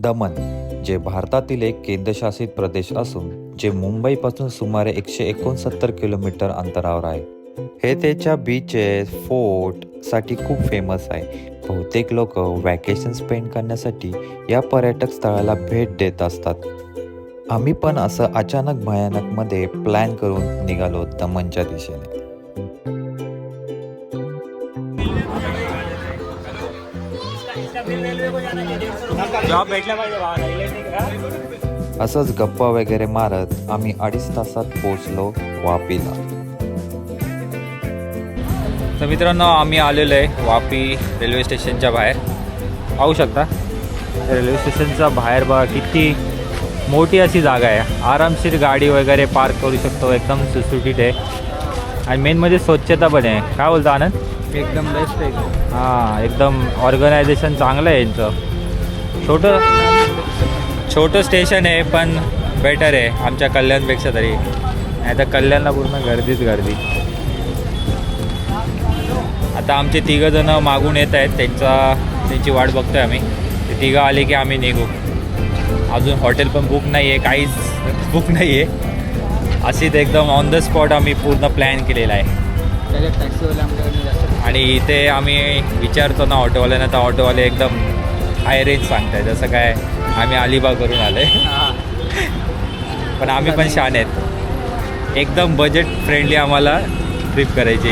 दमण, जे भारतातील एक केंद्रशासित प्रदेश असून जे मुंबईपासून सुमारे 169 किलोमीटर अंतरावर आहे. हे त्याच्या बीचेस, फोर्ट साठी खूप फेमस आहे. बहुतेक लोक वॅकेशन स्पेंड करण्यासाठी या पर्यटक स्थळाला भेट देत असतात. आम्ही पण असं अचानक भयानकमध्ये प्लॅन करून निघालो दमणच्या दिशेने. जॉब भेटला पाहिजे. असंच गप्पा वगैरे मारत आम्ही 2.5 तासात पोहोचलो वापीला. तर मित्रांनो, आम्ही आलेलो आहे वापी रेल्वे स्टेशनच्या बाहेर. पाहू शकता रेल्वे स्टेशनच्या बाहेर बघा किती मोठी अशी जागा आहे. आरामशीर गाडी वगैरे पार्क करू शकतो. एकदम सुटसुटीत आहे आणि मेन म्हणजे स्वच्छता पण आहे. काय बोलतो आनंद? एकदम बेस्ट आहे. हां, एकदम ऑर्गनायझेशन चांगलं आहे यांचं. छोटं स्टेशन आहे पण बेटर आहे आमच्या कल्याणपेक्षा तरी. नाही तर कल्याणला पूर्ण गर्दीच गर्दी. आता आमचे तिघंजणं मागून येत आहेत, त्यांची वाट बघतोय आम्ही. ते तिघं आले की आम्ही निघू. अजून हॉटेल पण बुक नाही आहे, काहीच बुक नाही आहे. अशीच एकदम ऑन द स्पॉट आम्ही पूर्ण प्लॅन केलेला आहे. त्याच्यात टॅक्सीवाले आमच्याकडे जास्त. आणि इथे आम्ही विचारतो ना ऑटोवाल्यांना, तर ऑटोवाले एकदम हाय रेंज सांगत आहे. जसं काय आम्ही अलिबागवरून आलो आहे. पण आम्ही पण छान आहेत. एकदम बजेट फ्रेंडली आम्हाला ट्रिप करायची,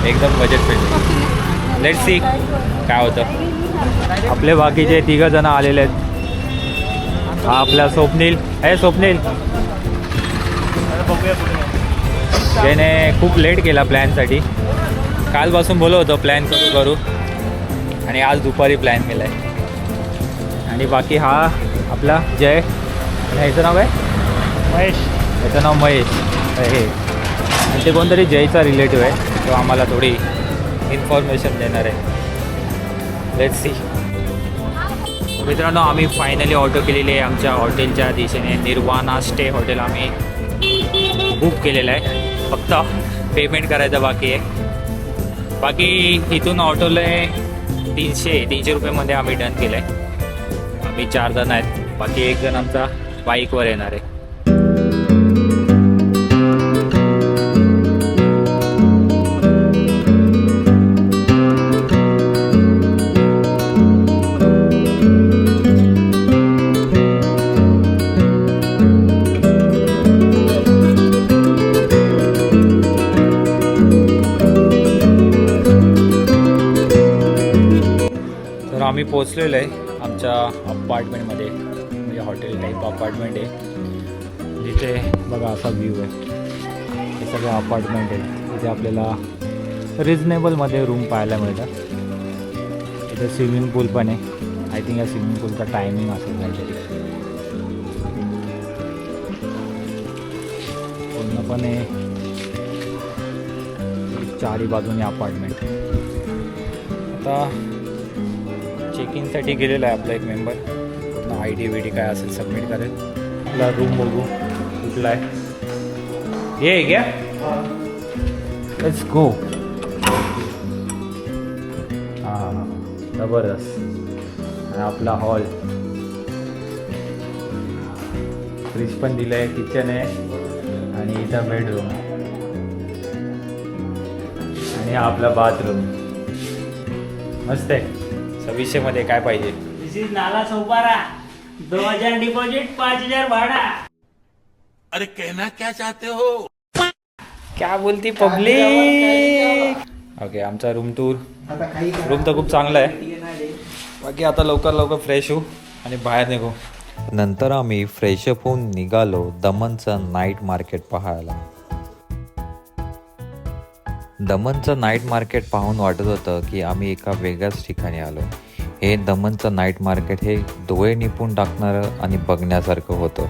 एकदम बजेट फ्रेंडली. लेट्स सी काय होतं. आपले बाकीचे तिघं जण आलेले आहेत. हा आपला स्वप्नील. स्वप्नील त्याने खूप लेट केला प्लॅनसाठी. कालपासून बोलत होतो प्लॅन करू आणि आज दुपारी प्लॅन केला आहे. आणि बाकी हा आपला जय. आणि ह्याचं नाव काय? महेश. ह्याचं नाव महेश हे. आणि ते कोणतरी जयचा रिलेटिव्ह आहे, तो आम्हाला थोडी इन्फॉर्मेशन देणार आहे. Let's see. मित्रांनो, आम्ही फायनली ऑटो केलेली आहे आमच्या हॉटेलच्या दिशेने. निर्वाणा स्टे हॉटेल आम्ही बुक केलेलं आहे. फक्त पेमेंट करायचं बाकी आहे. बाकी इथून ऑटोला 300 रुपयेमध्ये आम्ही डन केलं आहे. आम्ही 4 जण आहेत, बाकी 1 जण आमचा बाईकवर येणार आहे. आम्ही पोचलेलो आहे आमच्या अपार्टमेंटमध्ये. म्हणजे हॉटेल टाईप अपार्टमेंट आहे. जिथे बघा असा व्ह्यू आहे. हे सगळे अपार्टमेंट आहे. इथे आपल्याला रिजनेबलमध्ये रूम पाहायला मिळतात. इथे स्विमिंग पूल पण आहे. आय थिंक या स्विमिंग पूलचा टायमिंग असेल काहीतरी. पूर्णपणे 4ही बाजूने अपार्टमेंट. आता चेक इनसाठी गेलेला आहे आपला एक मेंबर. पूर्ण ID विडी काय असेल सबमिट करेल. आपला रूम बघू कुठला आहे. ये घ्या, लेट्स गो. हां, जबरदस्त. आणि आपला हॉल, फ्रीज पण दिलं आहे, किचन आहे आणि इथं बेडरूम आणि हा आपला बाथरूम. मस्त आहे. 2600 मध्ये काय पाहिजे. दिस इज नाला सोपारा. 2000 डिपॉजिट, 5000 भाड़ा. अरे कहना क्या चाहते हो? क्या बोलती पब्लिक. ओके, आमचा रूम टूर. रूम तर खूप चांगला आहे. बाकी आता लवकर फ्रेश होऊ आणि बाहेर निघू. नंतर आम्ही फ्रेशअप होऊन निघालो दमणचं नाईट मार्केट पाहायला. दमणचं नाईट मार्केट पाहून वाटत होतं की आम्ही एका वेगळ्याच ठिकाणी आलो. हे दमणचं नाईट मार्केट हे डोळे निपून टाकणारं आणि बघण्यासारखं होतं.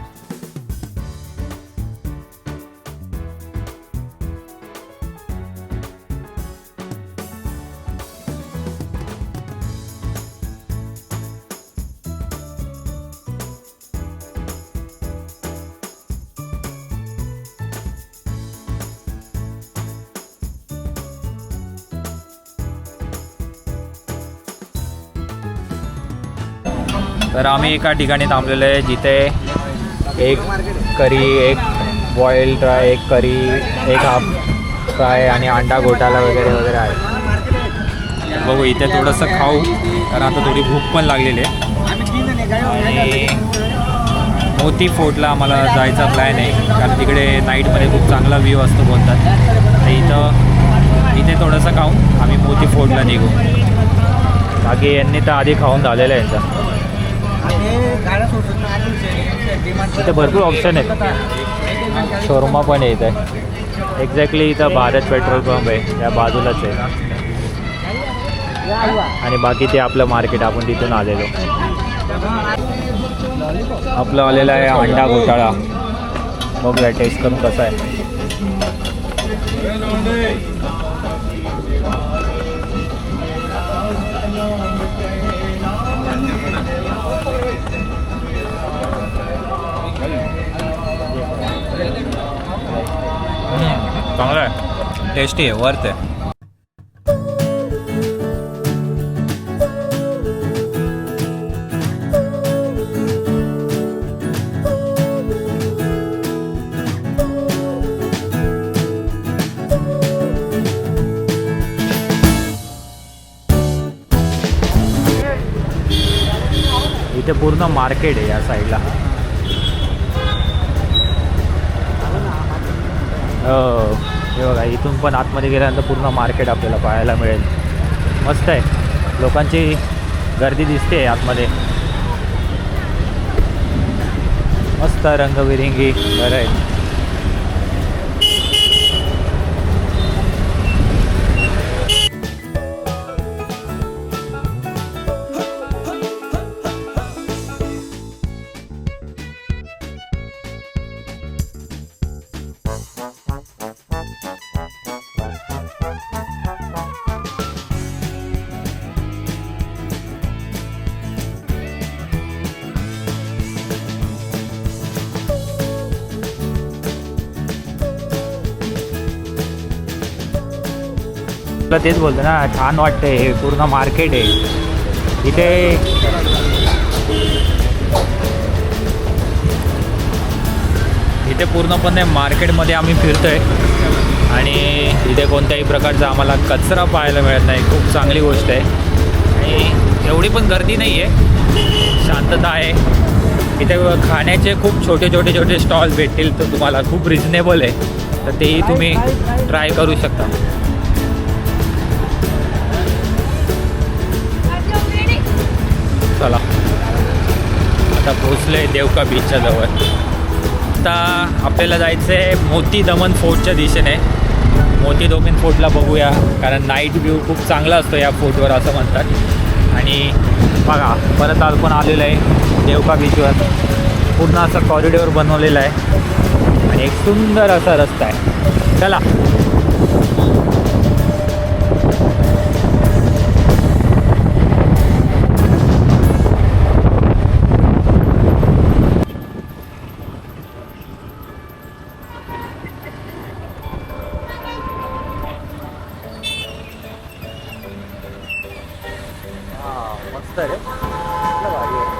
तर आम्ही एका ठिकाणी थांबलेलो आहे जिथे एक करी, एक बॉईल फ्राय, एक करी, एक हाफ फ्राय आणि अंडा घोटाला वगैरे वगैरे आहे. तर बघू इथे थोडंसं खाऊ, कारण आता थोडी भूक पण लागलेली आहे. आणि मोती फोर्टला आम्हाला जायचा प्लॅन आहे, कारण तिकडे नाईटमध्ये खूप चांगला व्ह्यू असतो बोलतात. तर इथे थोडंसं खाऊन आम्ही मोती फोर्टला निघू. बाकी यांनी तर आधी खाऊन झालेलं आहे यांचा. इथे भरपूर ऑप्शन आहेत. शोरमा पण आहे इथे. एक्झॅक्टली इथं भारत पेट्रोल पंप आहे, त्या बाजूलाच आहे. आणि बाकी ते आपलं मार्केट, आपण तिथून आलेलो. आपलं आलेलं आहे अंडा घोटाळा. बघूया टेस्ट करून कसं आहे. चांगलं आहे, टेस्टी आहे, वर्थ आहे. इथे पूर्ण मार्केट आहे या साईडला. हो, हे बघा, इथून पण आतमध्ये गेल्यानंतर पूर्ण मार्केट आपल्याला पाहायला मिळेल. मस्त आहे, लोकांची गर्दी दिसते आतमध्ये. मस्त रंगबिरंगी घरं आहेत. तुला तेच बोलतो ना, छान वाटते. हे पूर्ण मार्केट आहे इथे पूर्णपणे मार्केटमध्ये आम्ही फिरतोय आणि इथे कोणत्याही प्रकारचा आम्हाला कचरा पाहायला मिळत नाही. खूप चांगली गोष्ट आहे. आणि एवढी पण गर्दी नाही आहे, शांतता आहे. इथे खाण्याचे खूप छोटे स्टॉल भेटतील, तर तुम्हाला खूप रिजनेबल आहे, तर तेही तुम्ही ट्राय करू शकता. चला, आता पोचले देवका बीचच्या जवळ. आता आपल्याला जायचं आहे मोती दमन फोर्टच्या दिशेने. मोती दमन फोर्टला बघूया, कारण नाईट व्ह्यू खूप चांगला असतो या फोर्टवर असं म्हणतात. आणि बघा, परत आपण आलेलं आहे देवका बीचवर. पूर्ण असं कॉरिडॉर बनवलेलं आहे आणि एक सुंदर असा रस्ता आहे. चला, मस्त आहे रे, भारी आहे.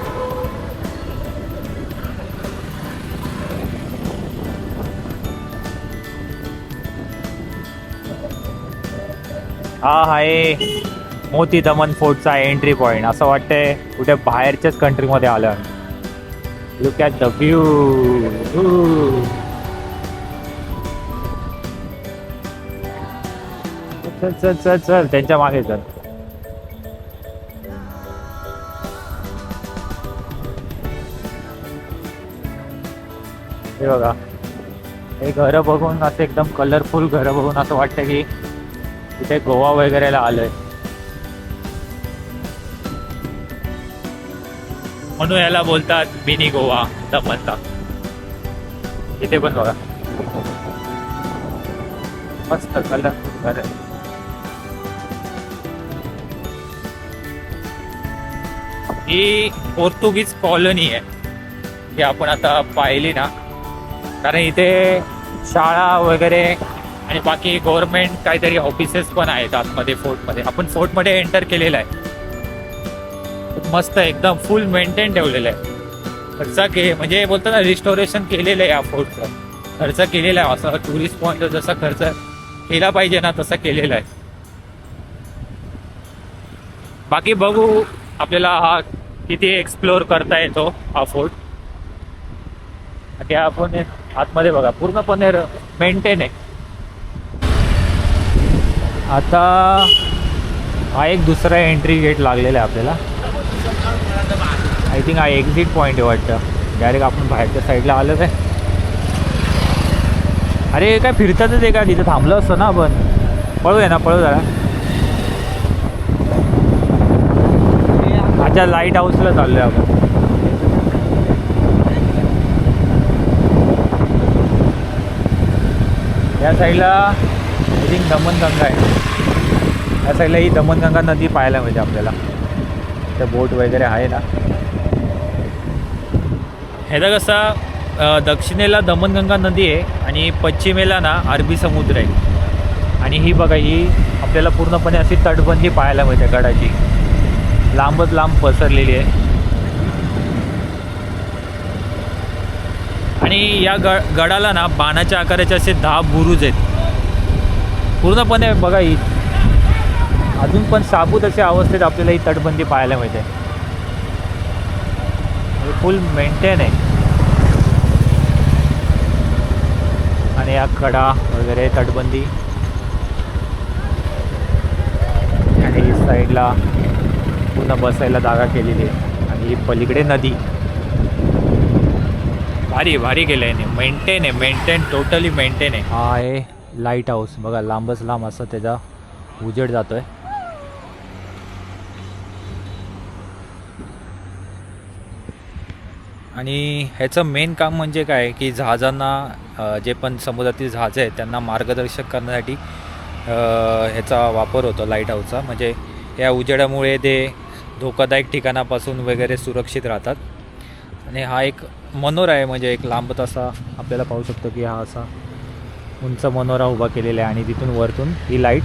हा आहे मोती दमन फोर्टचा एंट्री पॉईंट. असं वाटतंय कुठे बाहेरच्याच कंट्रीमध्ये आलं. Look at the view. चल चल चल चल, त्यांच्या मागे चल. हे बघा, हे घरं बघून असं एकदम कलरफुल घरं बघून असं वाटतं की इथे गोवा वगैरेला आलोय. म्हणून याला बोलतात मिनी गोवा दमनला. इथे पण बघा, मस्त कलरफुल घर. ही पोर्तुगीज कॉलनी आहे, ही आपण आता पाहिली ना, कारण इथे शाळा वगैरे आणि बाकी गव्हर्नमेंट काहीतरी ऑफिसेस पण आहेत आतमध्ये फोर्टमध्ये. आपण फोर्टमध्ये एंटर केलेलं आहे. मस्त आहे, एकदम फुल मेंटेन ठेवलेलं आहे. म्हणजे बोलतो ना रिस्टोरेशन केलेलं आहे या फोर्टचं, खर्च केलेला आहे. असं टुरिस्ट पॉईंट जसा खर्च केला पाहिजे ना तसा केलेला आहे. बाकी बघू आपल्याला हा किती एक्सप्लोअर करता येतो हा फोर्ट. बाकी आपण आतमध्ये बघा पूर्णपणे मेंटेन आहे. आता हा एक दुसरा एंट्री गेट लागलेला आहे आपल्याला. आय थिंक हा एक्झिट पॉईंट आहे वाटतं. डायरेक्ट आपण बाहेरच्या साईडला आलो काय. अरे काय फिरतातच आहे का, तिथं थांबलं असतं ना आपण. पळूया ना, पळू जरा. अच्छा लाईट हाऊसला चाललोय आपण. या साईडला आय थिंक दमनगंगा आहे. या साईडला ही दमनगंगा नदी पाहायला मिळते आपल्याला. त्या बोट वगैरे आहे ना. ह्याचा कसा दक्षिणेला दमनगंगा नदी आहे आणि पश्चिमेला ना अरबी समुद्र आहे. आणि ही बघा ही आपल्याला पूर्णपणे अशी तटबंदी पाहायला मिळते गडाची, लांबच लांब पसरलेली आहे. आणि या गडाला ना बाणाच्या आकाराचे असे 10 बुरुज आहेत पूर्णपणे. बघा ही अजून पण साबूत अशा अवस्थेत आपल्याला ही तटबंदी पाहायला मिळते. फुल मेंटेन आहे. आणि या कडा वगैरे तटबंदी आणि ही साईडला पूर्ण बसायला जागा केलेली आहे. आणि ही पलीकडे नदी. भारी भारी केलं आहे. मेंटेन आहे, मेंटेन टोटली मेंटेन आहे. हा आहे लाईट हाऊस. बघा लांबच लांब असं त्याचा उजेड जातोय. आणि ह्याचं मेन काम म्हणजे काय की जहाजांना जे पण समुद्रातील जहाजं आहेत त्यांना मार्गदर्शक करण्यासाठी ह्याचा वापर होतो लाईट हाऊसचा. म्हणजे या उजेडामुळे ते धोकादायक ठिकाणापासून वगैरे सुरक्षित राहतात. आणि हा एक मनोरा आहे, म्हणजे एक लांबत असा आपल्याला पाहू शकतो की हा असा उंच मनोरा उभा केलेला आहे. आणि तिथून वरतून ही लाईट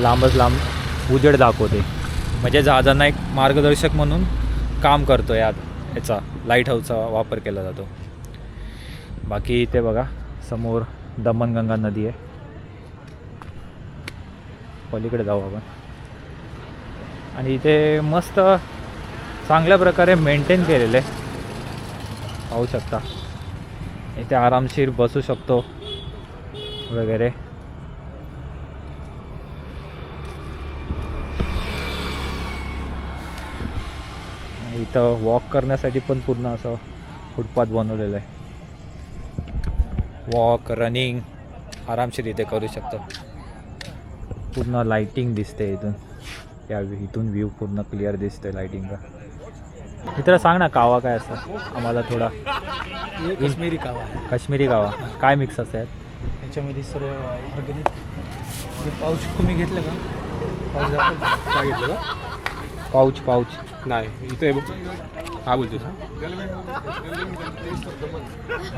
लांबच लांब उजेड दाखवते. म्हणजे जहाजांना एक मार्गदर्शक म्हणून काम करतो ह्याचा लाईट हाऊसचा वापर केला जातो. बाकी इथे बघा समोर दमनगंगा नदी आहे. पलीकडे जाऊ आपण. आणि इथे मस्त चांगल्या प्रकारे मेंटेन केलेलं आहे, पाहू शकता. इथे आरामशीर बसू शकतो वगैरे. इथं वॉक करण्यासाठी पण पूर्ण असं फुटपाथ बनवलेलं आहे. वॉक रनिंग आरामशीर इथे करू शकतो. पूर्ण लाईटिंग दिसते इथून. इथून व्ह्यू पूर्ण क्लिअर दिसतोय लाईटिंगचा. मित्र सांग ना कावा काय असतं आम्हाला थोडा. काश्मीरी कावा आहे. काश्मीरी कावा काय मिक्स असतात याच्यामध्ये सर्व ऑर्गॅनिक. पाऊच तुम्ही घेतलं का? काय घेतलं का? पाऊच नाही इथे हा बोलतो.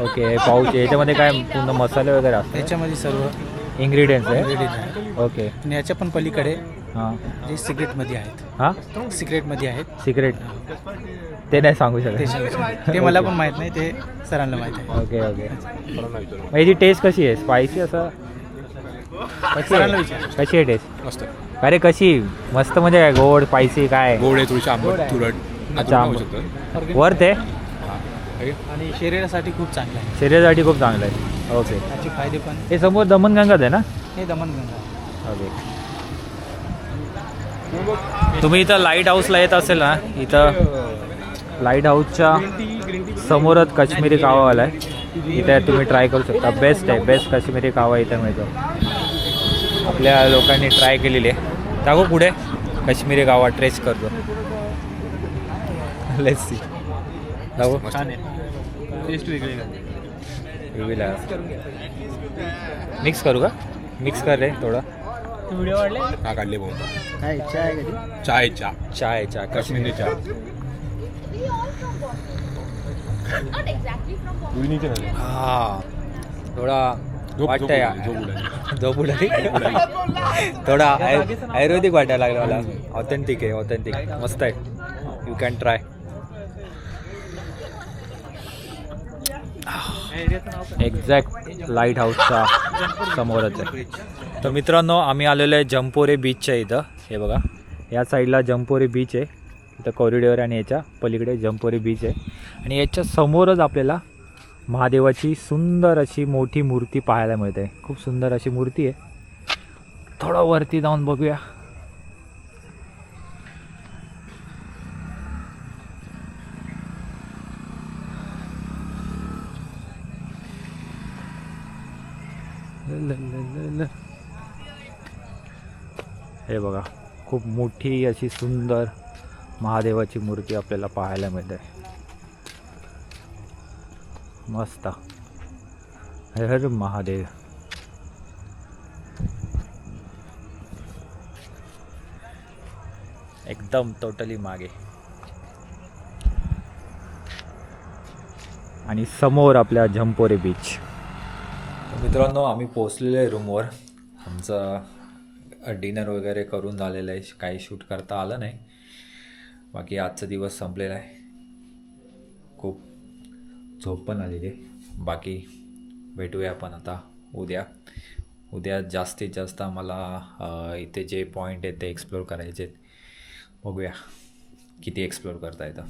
Okay pouch. याच्यामध्ये काय पूर्ण मसाले वगैरे असतात. याच्यामध्ये सर्व इन्ग्रेडियंट्स आहे. आहे. ओके. आणि याच्या पण पलीकडे हां जे सिक्रेटमध्ये आहेत. हां सिक्रेटमध्ये आहेत. सिक्रेट ते नाही सांगू ते शकत. ते मला पण माहीत नाही, ते सरांना माहीत आहे. Okay okay. मग याची टेस्ट कशी आहे? स्पायसी असं सरांना विचार. कशी आहे टेस्ट? मस्त अरे कशी मस्त म्हणजे काय गोड स्पायसी काय? गोड आहे, थोडीशी आंबट तुरट. अच्छा आंबट. वर्थ आहे आणि शरीरासाठी खूप चांगलं आहे. शरीरासाठी खूप चांगलं आहे. ओके. त्याचे फायदे पण. हे समोर दमनगंगाच आहे ना? हे दमनगंगा. ओके. तुम्ही इथं लाईट हाऊसला येत असेल ना, इथं लाईट हाऊसच्या समोरच काश्मीरी कावावाला आहे. इथे तुम्ही ट्राय करू शकता. बेस्ट आहे, बेस्ट काश्मीरी कावा इथं मिळतो. आपल्या लोकांनी ट्राय केलेली आहे. दाखव पुढे काश्मीरी कावा ट्रेस करतो. Let's see. दाखव. छान आहे. टेस्ट वेगळी वेगळी मिक्स करू का? मिक्स कर रे थोडा. व्हिडिओ वाढले. हा काढले भाऊ. काय इच्छा आहे कधी? चाय काश्मीरी चहा. हा थोडा वाटतंय झोप उडाली. थोडा आयुर्वेदिक वाटायला लागला मला. ऑथेंटिक आहे, ऑथेंटिक मस्त आहे. You can try. Exact light हाऊसच्या समोरच आहे. तर मित्रांनो आम्ही आलेलो आहे जंपोरे बीचच्या इथं. हे बघा या साईडला जंपोरे बीच आहे, इथं कॉरिडॉर आणि याच्या पलीकडे जंपोरे बीच आहे. आणि याच्या समोरच आपल्याला महादेवाची सुंदर अशी मोठी मूर्ती पाहायला मिळते. खूप सुंदर अशी मूर्ती आहे. थोडं वरती जाऊन बघूया. हे बघा खूप मोठी अशी सुंदर महादेवाची मूर्ती आपल्याला पाहायला मिळते. मस्त. हर हर महादेव. एकदम टोटली मागे. आणि समोर आपल्या जंपोरे बीच. मित्रांनो आम्ही पोचलेलो आहे रूमवर. आमचं डिनर वगैरे करून झालेलं आहे. काही शूट करता आलं नाही. बाकी आजचा दिवस संपलेला आहे. खूप झोप पण आलेली आहे. बाकी भेटूया आपण आता उद्या जास्तीत जास्त आम्हाला इथे जे पॉईंट आहेत ते एक्सप्लोर करायचे आहेत. बघूया किती एक्सप्लोर करता येतं.